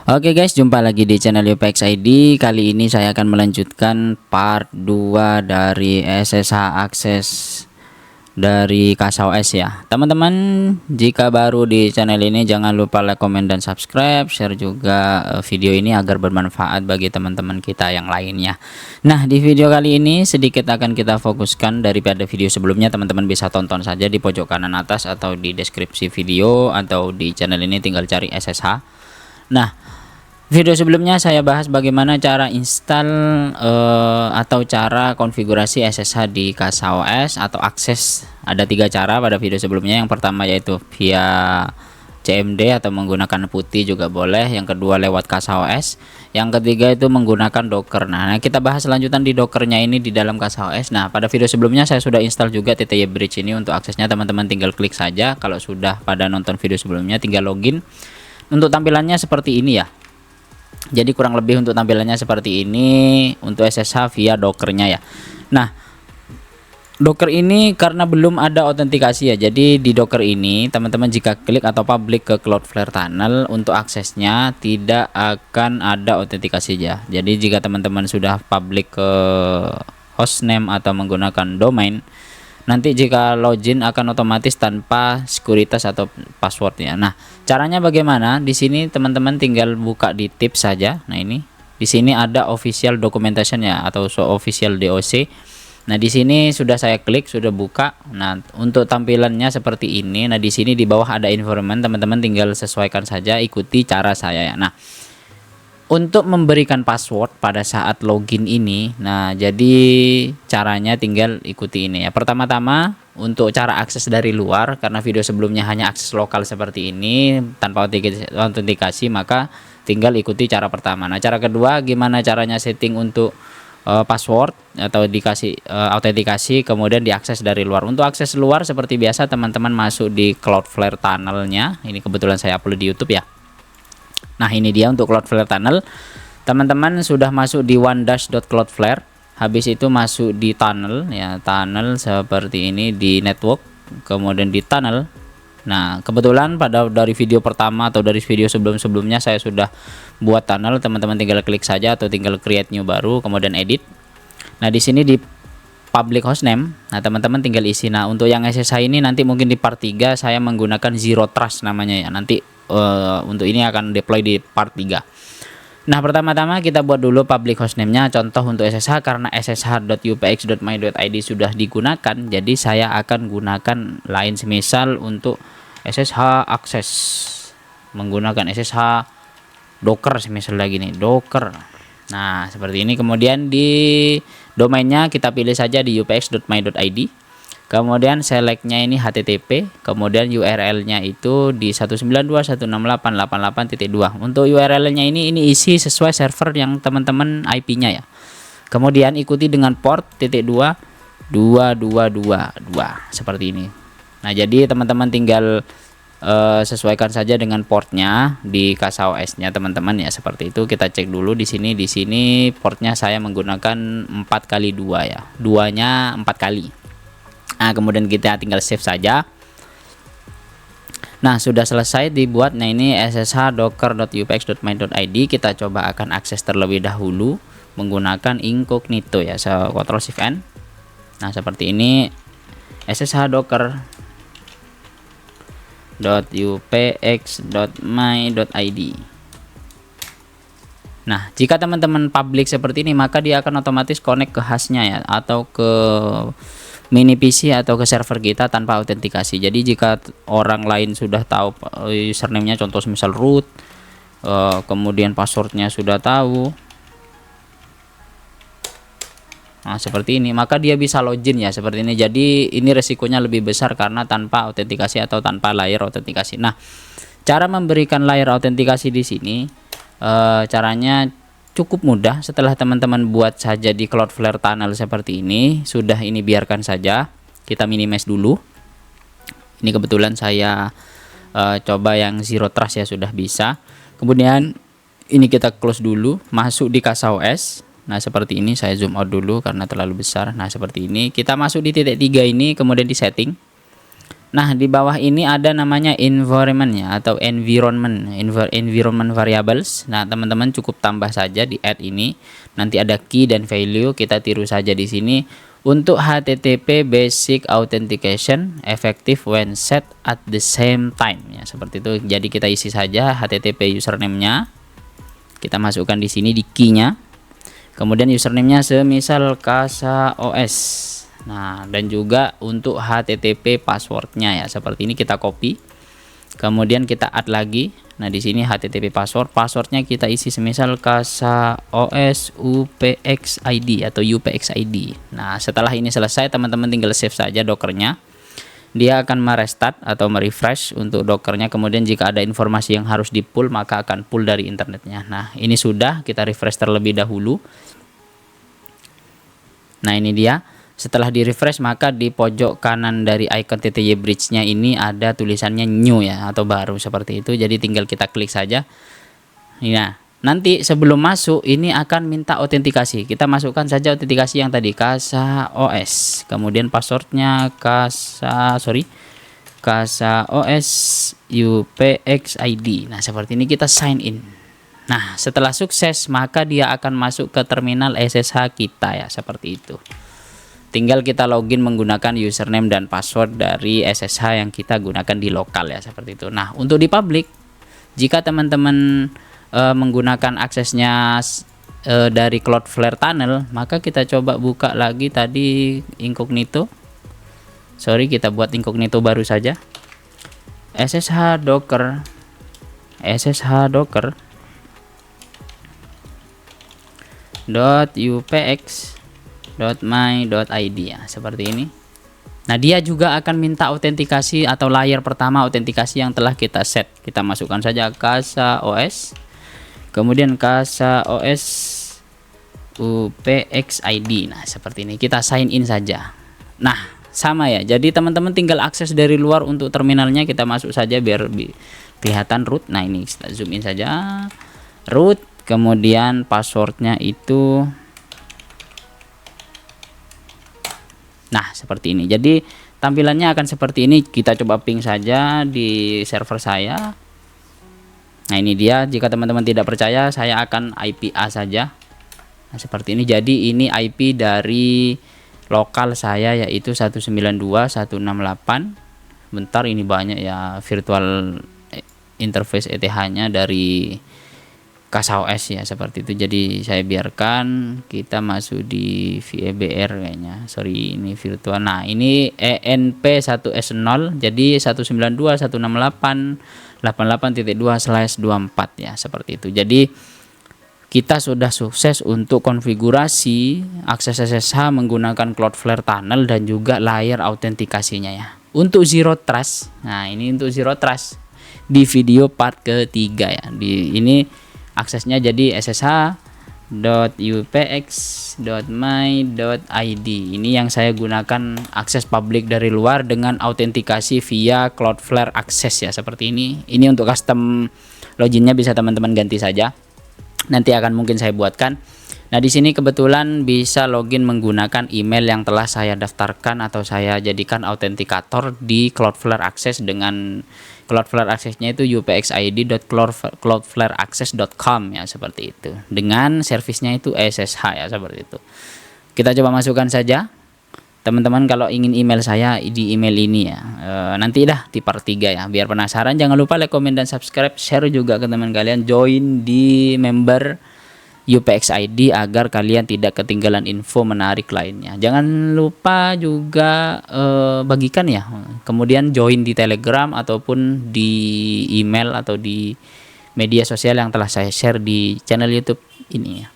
Oke guys, jumpa lagi di channel UPX ID. Kali ini saya akan melanjutkan part 2 dari SSH akses dari KasOS ya. Teman-teman, jika baru di channel ini jangan lupa like, komen, dan subscribe, share juga video ini agar bermanfaat bagi teman-teman kita yang lainnya. Nah, di video kali ini sedikit akan kita fokuskan daripada video sebelumnya. Teman-teman bisa tonton saja di pojok kanan atas atau di deskripsi video, atau di channel ini tinggal cari SSH. Nah, video sebelumnya saya bahas bagaimana cara install atau cara konfigurasi SSH di KasOS atau akses. Ada 3 cara pada video sebelumnya. Yang pertama yaitu via CMD atau menggunakan putih juga boleh. Yang kedua lewat KasOS. Yang ketiga itu menggunakan Docker. Nah, kita bahas lanjutan di Dockernya ini di dalam KasOS. Nah, pada video sebelumnya saya sudah install juga TTY Bridge ini. Untuk aksesnya teman-teman tinggal klik saja. Kalau sudah pada nonton video sebelumnya tinggal login. Untuk tampilannya seperti ini ya. Jadi kurang lebih untuk tampilannya seperti ini untuk SSH via Dockernya ya. Nah, Docker ini karena belum ada autentikasi ya. Jadi di Docker ini teman-teman jika klik atau public ke Cloudflare Tunnel, untuk aksesnya tidak akan ada autentikasi ya. Jadi jika teman-teman sudah public ke hostname atau menggunakan domain, nanti jika login akan otomatis tanpa sekuritas atau password ya. Nah, caranya bagaimana? Di sini teman-teman tinggal buka di tips saja. Nah, ini di sini ada official documentation ya, atau official DOC. Nah, di sini sudah saya klik, sudah buka. Nah, untuk tampilannya seperti ini. Nah, di sini di bawah ada environment, teman-teman tinggal sesuaikan saja, ikuti cara saya ya. Nah, untuk memberikan password pada saat login ini, nah jadi caranya tinggal ikuti ini ya. Pertama-tama untuk cara akses dari luar, karena video sebelumnya hanya akses lokal seperti ini tanpa autentikasi, maka tinggal ikuti cara pertama. Nah, cara kedua gimana caranya setting untuk password atau dikasih autentikasi, kemudian diakses dari luar. Untuk akses luar seperti biasa teman-teman masuk di Cloudflare Tunnelnya. Ini kebetulan saya upload di YouTube ya. Nah, ini dia untuk Cloudflare Tunnel. Teman-teman sudah masuk di one-dash.cloudflare, habis itu masuk di tunnel ya, tunnel seperti ini di network, kemudian di tunnel. Nah, kebetulan dari video pertama atau dari video sebelum-sebelumnya saya sudah buat tunnel. Teman-teman tinggal klik saja atau tinggal create new baru, kemudian edit. Nah, di sini di public hostname, nah teman-teman tinggal isi. Nah, untuk yang SSH ini nanti mungkin di part 3 saya menggunakan Zero Trust namanya ya. Nanti untuk ini akan deploy di part 3. Nah, pertama-tama kita buat dulu public hostname-nya. Contoh untuk SSH, karena ssh.upx.my.id sudah digunakan, jadi saya akan gunakan lain, semisal untuk SSH akses menggunakan SSH Docker, semisal lagi nih Docker. Nah, seperti ini. Kemudian di domainnya kita pilih saja di upx.my.id. Kemudian selectnya ini HTTP, kemudian URL-nya itu di 192.168.88.2. Untuk URL-nya ini isi sesuai server yang teman-teman IP-nya ya. Kemudian ikuti dengan port .2.2.2.2 seperti ini. Nah, jadi teman-teman tinggal sesuaikan saja dengan portnya di KasOS-nya teman-teman ya, seperti itu. Kita cek dulu di sini. Di sini portnya saya menggunakan 4x2 ya. Duanya 4 kali. Nah, kemudian kita tinggal save saja. Nah, sudah selesai dibuat. Nah, ini ssh docker.upx.my.id. Kita coba akan akses terlebih dahulu menggunakan incognito ya. So, Ctrl Shift N. Nah, seperti ini ssh docker.upx.my.id. Nah, jika teman-teman public seperti ini, maka dia akan otomatis connect ke hostnya ya, atau ke mini PC atau ke server kita tanpa autentikasi. Jadi jika orang lain sudah tahu username-nya, contoh misal root, kemudian passwordnya sudah tahu, nah seperti ini, maka dia bisa login ya, seperti ini. Jadi ini resikonya lebih besar karena tanpa autentikasi atau tanpa layer autentikasi. Nah, cara memberikan layer autentikasi di sini caranya cukup mudah. Setelah teman-teman buat saja di Cloudflare Tunnel seperti ini, sudah ini biarkan saja. Kita minimize dulu. Ini kebetulan saya coba yang Zero Trust ya, sudah bisa. Kemudian ini kita close dulu, masuk di KasOS. Nah, seperti ini. Saya zoom out dulu karena terlalu besar. Nah, seperti ini. Kita masuk di titik 3 ini, kemudian di setting. Nah, di bawah ini ada namanya environment ya, atau environment variables. Nah, teman-teman cukup tambah saja di add ini. Nanti ada key dan value, kita tiru saja di sini. Untuk HTTP basic authentication effective when set at the same time ya, seperti itu. Jadi kita isi saja HTTP username-nya. Kita masukkan di sini di key-nya. Kemudian username-nya semisal KasaOS. Nah, dan juga untuk HTTP passwordnya ya, seperti ini kita copy. Kemudian kita add lagi. Nah, di sini HTTP passwordnya kita isi semisal KasaOS UPX ID atau UPX ID. Nah, setelah ini selesai, teman-teman tinggal save saja dokernya. Dia akan merestart atau merefresh untuk dokernya. Kemudian jika ada informasi yang harus di pull, maka akan pull dari internetnya. Nah, ini sudah, kita refresh terlebih dahulu. Nah, ini dia. Setelah di refresh, maka di pojok kanan dari icon TTY bridge-nya ini ada tulisannya new ya, atau baru seperti itu. Jadi tinggal kita klik saja. Nah, nanti sebelum masuk ini akan minta autentikasi. Kita masukkan saja autentikasi yang tadi, KasaOS. Kemudian passwordnya KasaOS UPX ID. Nah, seperti ini kita sign in. Nah, setelah sukses, maka dia akan masuk ke terminal SSH kita ya, seperti itu. Tinggal kita login menggunakan username dan password dari SSH yang kita gunakan di lokal ya, seperti itu. Nah, untuk di public, jika teman-teman menggunakan aksesnya dari Cloudflare Tunnel, maka kita coba buka lagi tadi incognito. Kita buat incognito baru saja. SSH docker .upx.my.id ya, seperti ini. Nah, dia juga akan minta autentikasi atau layer pertama autentikasi yang telah kita set. Kita masukkan saja KasaOS, kemudian KasaOS UPX ID. Nah, seperti ini kita sign in saja. Nah, sama ya, jadi teman-teman tinggal akses dari luar untuk terminalnya. Kita masuk saja biar kelihatan root. Nah, ini kita zoom in saja, root, kemudian passwordnya itu. Nah, seperti ini. Jadi tampilannya akan seperti ini. Kita coba ping saja di server saya. Nah, ini dia. Jika teman-teman tidak percaya, saya akan IP A saja. Nah, seperti ini. Jadi ini IP dari lokal saya, yaitu 192.168. Bentar, ini banyak ya virtual interface ETH-nya dari KasaOS ya, seperti itu. Jadi saya biarkan, kita masuk di VBR kayaknya. Ini virtual. Nah, ini ENP1S0. Jadi 192.168.88.2/24 ya, seperti itu. Jadi kita sudah sukses untuk konfigurasi akses SSH menggunakan Cloudflare Tunnel dan juga layer autentikasinya ya. Untuk Zero Trust. Nah, ini untuk Zero Trust di video part ketiga ya. Di ini aksesnya jadi ssh.upx.my.id. Ini yang saya gunakan akses publik dari luar dengan autentikasi via Cloudflare Access ya, seperti ini. Ini untuk custom loginnya bisa teman-teman ganti saja. Nanti akan mungkin saya buatkan. Nah, di sini kebetulan bisa login menggunakan email yang telah saya daftarkan atau saya jadikan autentikator di Cloudflare Access dengan Cloudflare Access-nya itu upxid.cloudflareaccess.com ya, seperti itu. Dengan servisnya itu SSH ya, seperti itu. Kita coba masukkan saja. Teman-teman kalau ingin email saya di email ini ya. Nanti dah di part 3 ya. Biar penasaran, jangan lupa like, komen, dan subscribe. Share juga ke teman kalian. Join di member UPX ID agar kalian tidak ketinggalan info menarik lainnya. Jangan lupa juga bagikan ya. Kemudian join di Telegram ataupun di email atau di media sosial yang telah saya share di channel YouTube ini ya.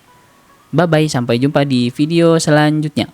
Bye bye, sampai jumpa di video selanjutnya.